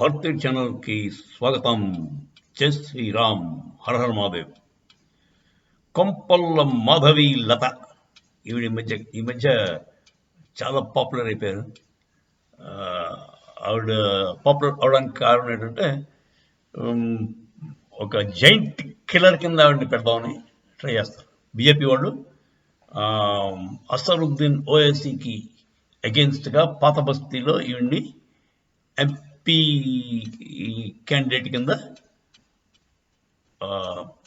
భారతీయ ఛానల్కి స్వాగతం. జై శ్రీరామ్, హర హర మహాదేవ్. కొంపల్ల మాధవి లత ఈవిడ ఈ మధ్య చాలా పాపులర్ అయిపోయారు. ఆవిడ పాపులర్ అవడానికి కారణం ఏంటంటే ఒక జైంట్ కిల్లర్ కింద ఆవిడని పెడదామని ట్రై చేస్తారు బీజేపీ వాళ్ళు. అసరుద్దీన్ ఓవైసీకి అగెన్స్ట్గా పాత బస్తీలో ఈవిడ్ని ఎంపీ క్యాండిడేట్ కింద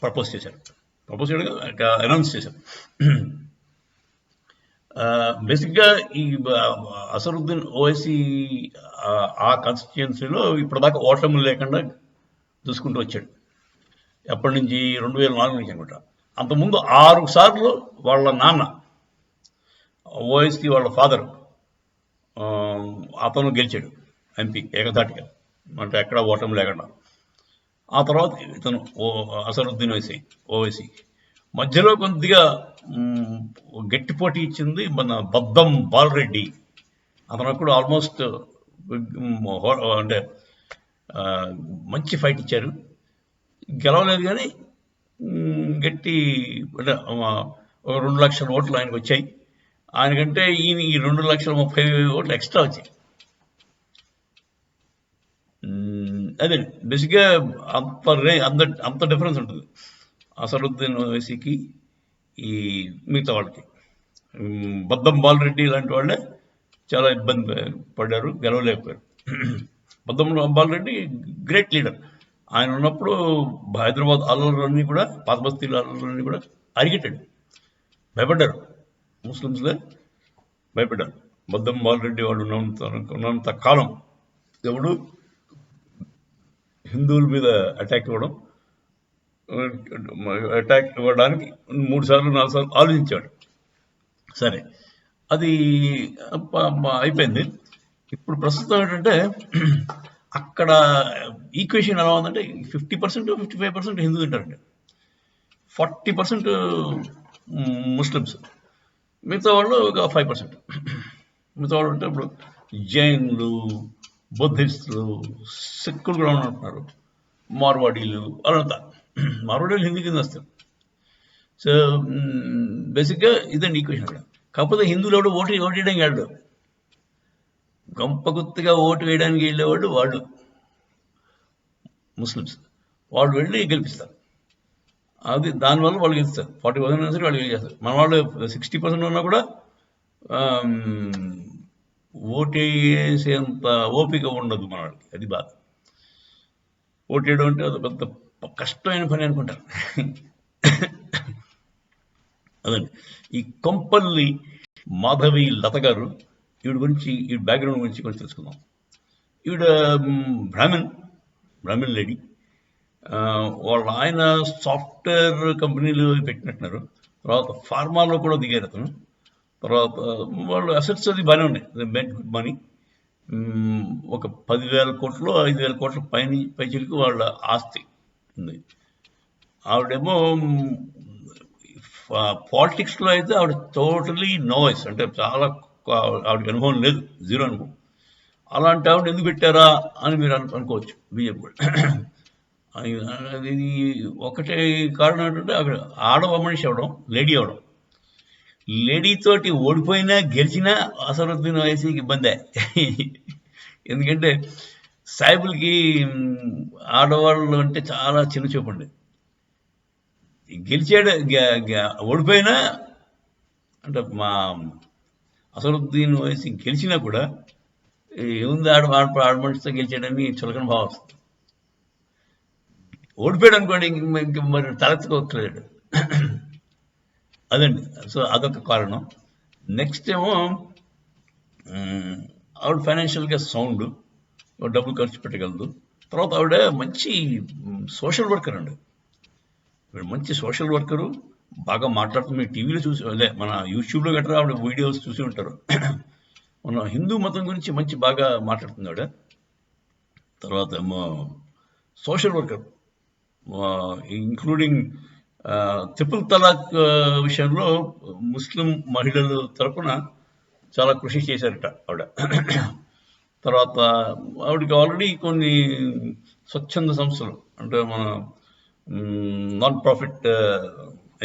ప్రపోజ్ చేయడం అనౌన్స్ చేశారు. బేసిక్గా ఈ అసరుద్దీన్ ఓవైసీ ఆ కాన్స్టిట్యుయెన్సీలో ఇప్పటిదాకా ఓటమి లేకుండా చూసుకుంటూ వచ్చాడు. ఎప్పటి నుంచి 2004 నుంచి అనుకుంటా. అంతకుముందు 6 సార్లు వాళ్ళ నాన్న ఓవైసీ వాళ్ళ ఫాదర్ అతను గెలిచాడు ఎంపీ ఏకధాటిగా, అంటే ఎక్కడ ఓటమి లేకుండా. ఆ తర్వాత ఇతను అసరుద్దీన్ ఓవైసీ మధ్యలో కొద్దిగా గట్టి పోటీ ఇచ్చింది మన బద్దం బాలరెడ్డి. అతను అప్పుడు ఆల్మోస్ట్ అంటే మంచి ఫైట్ ఇచ్చారు, గెలవలేదు. కానీ గట్టి అంటే ఒక 2 లక్షల ఓట్లు ఆయనకు వచ్చాయి. ఆయనకంటే ఈయన ఈ 2,30,000 ఓట్లు ఎక్స్ట్రా వచ్చాయి. అదే బేసిక్గా అంత డిఫరెన్స్ ఉంటుంది అసరుద్దీన్ ఓవైసీకి ఈ మిగతా వాళ్ళకి. బద్దం బాలరెడ్డి లాంటి వాళ్ళే చాలా ఇబ్బంది పడ్డారు, గెలవలేకపోయారు. బద్దం బాలరెడ్డి గ్రేట్ లీడర్. ఆయన ఉన్నప్పుడు హైదరాబాద్ అల్లర్లన్నీ కూడా, పాత బస్తీల అల్లర్లన్నీ కూడా అరిగెట్టాడు. భయపడ్డారు, ముస్లిమ్స్లే భయపడ్డారు. బద్దం బాలరెడ్డి వాళ్ళు ఉన్నంత కాలం ఎవడు హిందువుల మీద అటాక్ ఇవ్వడానికి 3 సార్లు 4 సార్లు ఆలోచించాడు. సరే, అది అయిపోయింది. ఇప్పుడు ప్రస్తుతం ఏంటంటే అక్కడ ఈక్వేషన్ ఎలా ఉందంటే 50% 55% హిందూ తింటారండి, 40% ముస్లిమ్స్, మిగతా వాళ్ళు ఒక 5%. మిగతా వాళ్ళు అంటే ఇప్పుడు జైన్లు, బుద్ధిస్టులు, సిక్కులు కూడా ఉంటున్నారు, మార్వాడీలు, అదంతా. మార్వాడీలు హిందీ కింద వస్తారు. సో బేసిక్గా ఇదండి ఈక్వేషన్ అక్కడ. కాకపోతే హిందువులు ఎవడు ఓటు వేయడానికి వెళ్ళడు, గంపగుత్తిగా ఓటు వేయడానికి వెళ్ళేవాళ్ళు వాళ్ళు ముస్లిమ్స్. వాళ్ళు వెళ్ళి గెలిపిస్తారు. అది దానివల్ల వాళ్ళు గెలుస్తారు. 40% సరే వాళ్ళు గెలిచేస్తారు. మన వాళ్ళు 60% ఉన్నా కూడా ఓటేసేంత ఓపిక ఉండదు మన వాళ్ళకి. అది బాధ. ఓటేయడం అంటే అది పెద్ద కష్టమైన పని అనుకుంటారు. అదండి ఈ కొంపల్లి మాధవి లత గారు. ఈవిడ గురించి, ఈ బ్యాక్గ్రౌండ్ గురించి కొంచెం తెలుసుకుందాం. ఈవిడ బ్రాహ్మణ్ లేడీ. వాళ్ళ ఆయన సాఫ్ట్వేర్ కంపెనీలు పెట్టినట్టున్నారు. తర్వాత ఫార్మాలో కూడా దిగారు అతను. తర్వాత వాళ్ళు అసెట్స్ అది బాగానే ఉన్నాయి, మేడ్ గుడ్ మనీ. ఒక 10,000 కోట్లు 5,000 కోట్ల పైచిలకు వాళ్ళ ఆస్తి ఉంది. ఆవిడేమో పాలిటిక్స్లో అయితే ఆవిడ టోటలీ నోవైస్, అంటే చాలా ఆవిడకి అనుభవం లేదు, 0 అనుభవం. అలాంటి ఆవిడ ఎందుకు పెట్టారా అని మీరు అనుకోవచ్చు బీజేపీ కూడా. ఇది ఒకటే కారణం ఏంటంటే అక్కడ ఆడవ మనిషి అవడం, లేడీ అవడం. లేడీతోటి ఓడిపోయినా గెలిచినా అసరుద్దీన్ ఓవైసీకి ఇబ్బందే. ఎందుకంటే సాయిబులకి ఆడవాళ్ళు అంటే చాలా చిన్న చూపండి. గెలిచాడు, ఓడిపోయినా అంటే మా అసరుద్దీన్ ఓవైసీ గెలిచినా కూడా ఏముంది, ఆడమనిషితో గెలిచాడని చులకన భావం వస్తుంది. ఓడిపోయాడు అనుకోండి, ఇంక మరి తలెత్తుకోవట్లేడు. అదండి. సో అదొక కారణం. నెక్స్ట్ ఏమో ఆవిడ ఫైనాన్షియల్గా సౌండ్, డబ్బులు ఖర్చు పెట్టగలదు. తర్వాత ఆవిడ మంచి సోషల్ వర్కర్ అండి. మంచి సోషల్ వర్కరు, బాగా మాట్లాడుతుంది. మీరు టీవీలో చూసి, అదే మన యూట్యూబ్లో గట్రా ఆవిడ వీడియోస్ చూసి ఉంటారు. మన హిందూ మతం గురించి మంచి బాగా మాట్లాడుతుంది ఆవిడ. తర్వాత ఏమో సోషల్ వర్కర్, ఇంక్లూడింగ్ ట్రిపుల్ తలాక్ విషయంలో ముస్లిం మహిళల తరఫున చాలా కృషి చేశారట ఆవిడ. తర్వాత ఆవిడకి ఆల్రెడీ కొన్ని స్వచ్ఛంద సంస్థలు అంటే మన నాన్ ప్రాఫిట్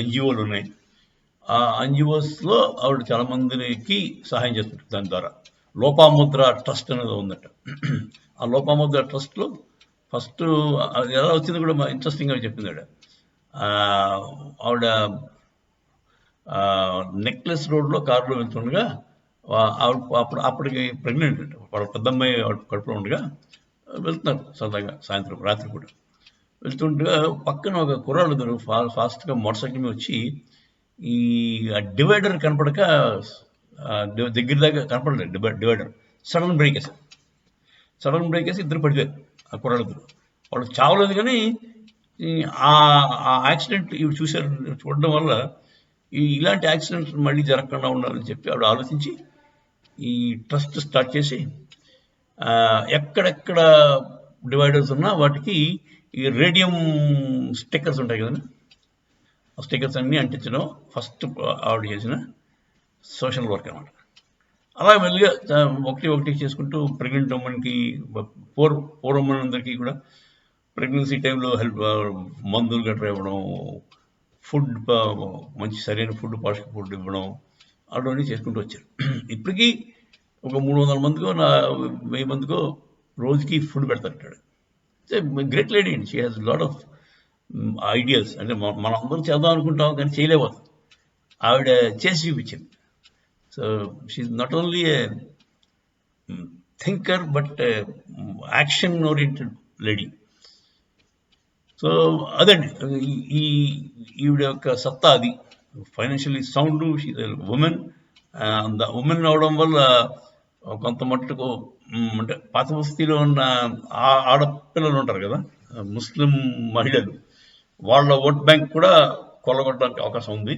ఎన్జిఓలు ఉన్నాయి. ఆ ఎన్జిఓస్లో ఆవిడ చాలా మందికి సహాయం చేస్తుంటారు. దాని ద్వారా లోపాముద్ర ట్రస్ట్ అనేది ఉందట. ఆ లోపాముద్ర ట్రస్ట్లో ఫస్ట్ అది ఎలా వచ్చింది కూడా ఇంట్రెస్టింగ్గా చెప్పింది ఆవిడ. ఆవిడ నెక్లెస్ రోడ్లో కారులో వెళ్తుండగా ఆవిడ అప్పటికి ప్రెగ్నెంట్ అంట. వాళ్ళ పెద్దమ్మాయి ఆవిడ కడుపులో ఉండగా వెళ్తున్నారు సరదాగా సాయంత్రం రాత్రి కూడా వెళ్తుండగా పక్కన ఒక కుర్రాళ్ళు ఫాస్ట్గా మోటార్ సైకిల్ మీద వచ్చి ఈ డివైడర్ కనపడక దగ్గర దాకా కనపడలేదు. డివైడర్ సడన్ బ్రేక్ వేసి ఇద్దరు పడిపోయారు. ఆ కుర్రాళ్ళిద్దరు వాళ్ళు చావలేదు, కానీ ఆ యాక్సిడెంట్ ఇవి చూడడం వల్ల ఇలాంటి యాక్సిడెంట్స్ మళ్ళీ జరగకుండా ఉండాలని చెప్పి ఆవిడ ఆలోచించి ఈ ట్రస్ట్ స్టార్ట్ చేసి ఎక్కడెక్కడ డివైడర్స్ ఉన్నా వాటికి ఈ రేడియం స్టిక్కర్స్ ఉంటాయి కదండి, ఆ స్టిక్కర్స్ అన్నీ అంటించడం ఫస్ట్ ఆవిడ చేసిన సోషల్ వర్క్ అనమాట. అలా మెల్లిగా ఒకటి చేసుకుంటూ ప్రెగ్నెంట్ ఉమెన్కి, పూర్ ఉమెన్ అందరికీ కూడా ప్రెగ్నెన్సీ టైంలో మందులు గట్రా ఇవ్వడం, ఫుడ్ మంచి సరైన ఫుడ్, పౌష్టిక ఫుడ్ ఇవ్వడం, అటువంటి చేసుకుంటూ వచ్చారు. ఇప్పటికీ ఒక 300 మందికో 1000 మందికో రోజుకి ఫుడ్ పెడతారు ఇక్కడ. గ్రేట్ లేడీ అండి. She has lot of ideas. అంటే మనం అందరం చేద్దాం అనుకుంటాం కానీ చేయలేకపోతాం. ఆవిడ చేసి చూపించింది. So she's not only a thinker but action oriented lady. So అదండి ఈవిడ యొక్క సత్తా అది. Financially sound, women. ఉమెన్ అవడం వల్ల కొంత మట్టుకు అంటే పాత బస్తీలో ఉన్న ఆడపిల్లలు ఉంటారు కదా, ముస్లిం మహిళలు, వాళ్ళ ఓట్ బ్యాంక్ కూడా కొల్లగొట్టడానికి అవకాశం ఉంది.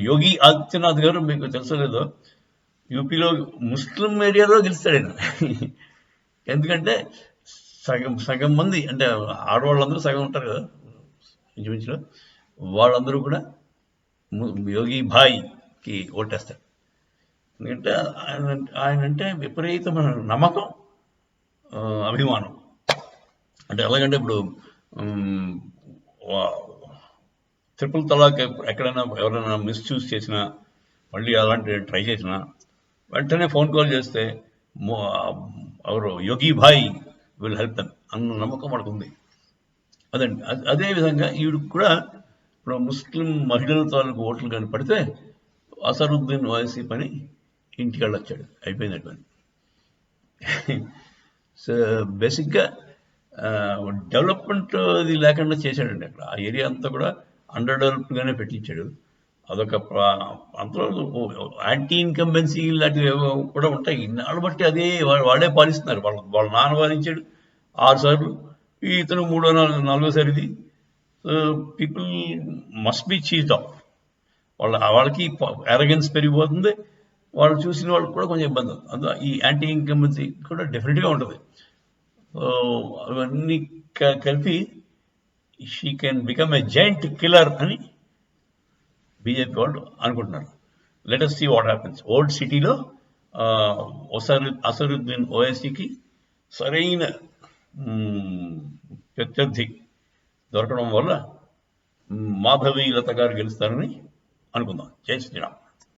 యోగి ఆదిత్యనాథ్ గారు మీకు తెలుసో లేదో యూపీలో ముస్లిం ఏరియాలో గెలుస్తాడు ఆయన. ఎందుకంటే సగం మంది అంటే ఆడవాళ్ళందరూ సగం ఉంటారు కదా ఇంచుమించులో, వాళ్ళందరూ కూడా యోగి భాయ్కి ఓటేస్తారు. ఎందుకంటే ఆయన అంటే విపరీతమైన నమ్మకం, అభిమానం. అంటే ఎలాగంటే ఇప్పుడు ట్రిపుల్ తలాక్ ఎక్కడైనా ఎవరైనా మిస్యూజ్ చేసినా, మళ్ళీ అలాంటి ట్రై చేసినా వెంటనే ఫోన్ కాల్ చేస్తే ఎవరు యోగి భాయ్ విల్ హెల్ప్ దెమ్ అన్న నమ్మకం మనకు ఉంది. అదండి. అదేవిధంగా ఈవిడికి కూడా ఇప్పుడు ముస్లిం మహిళల తాలూకు ఓట్లు కానీ పడితే అసరుద్దీన్ ఓవైసీ పని ఇంటికి వెళ్ళొచ్చాడు, అయిపోయింది పని. సో బేసిక్గా డెవలప్మెంట్ అది లేకుండా చేశాడండి అక్కడ. ఆ ఏరియా అంతా కూడా అండర్ డెవలప్డ్గానే పెట్టించాడు. అదొక అంతలో యాంటీ ఇన్కంబెన్సీ లాంటివి కూడా ఉంటాయి. ఇన్నాళ్ళు బట్టి అదే వాళ్ళే పాలిస్తున్నారు. వాళ్ళ నాన్న పాలించాడు 6 సార్లు, ఇతను 3-4 సారి ఇది. People must be cheesed off. వాళ్ళకి అరగెన్స్ పెరిగిపోతుంది. వాళ్ళు చూసిన వాళ్ళకి కూడా కొంచెం ఇబ్బంది అవుతుంది. అందులో ఈ యాంటీ ఇన్కంబెన్సీ కూడా డెఫినెట్గా ఉంటుంది. అవన్నీ కలిపి she can become a giant killer అని బీజేపీ వాళ్ళు అనుకుంటున్నారు. Let us see what happens. Old సిటీలో అసరుద్దీన్ ఓవైసీకి సరైన ప్రత్యర్థి దొరకడం వల్ల మాధవి లత గారు గెలుస్తారని అనుకుందాం. జై శ్రీరామ్.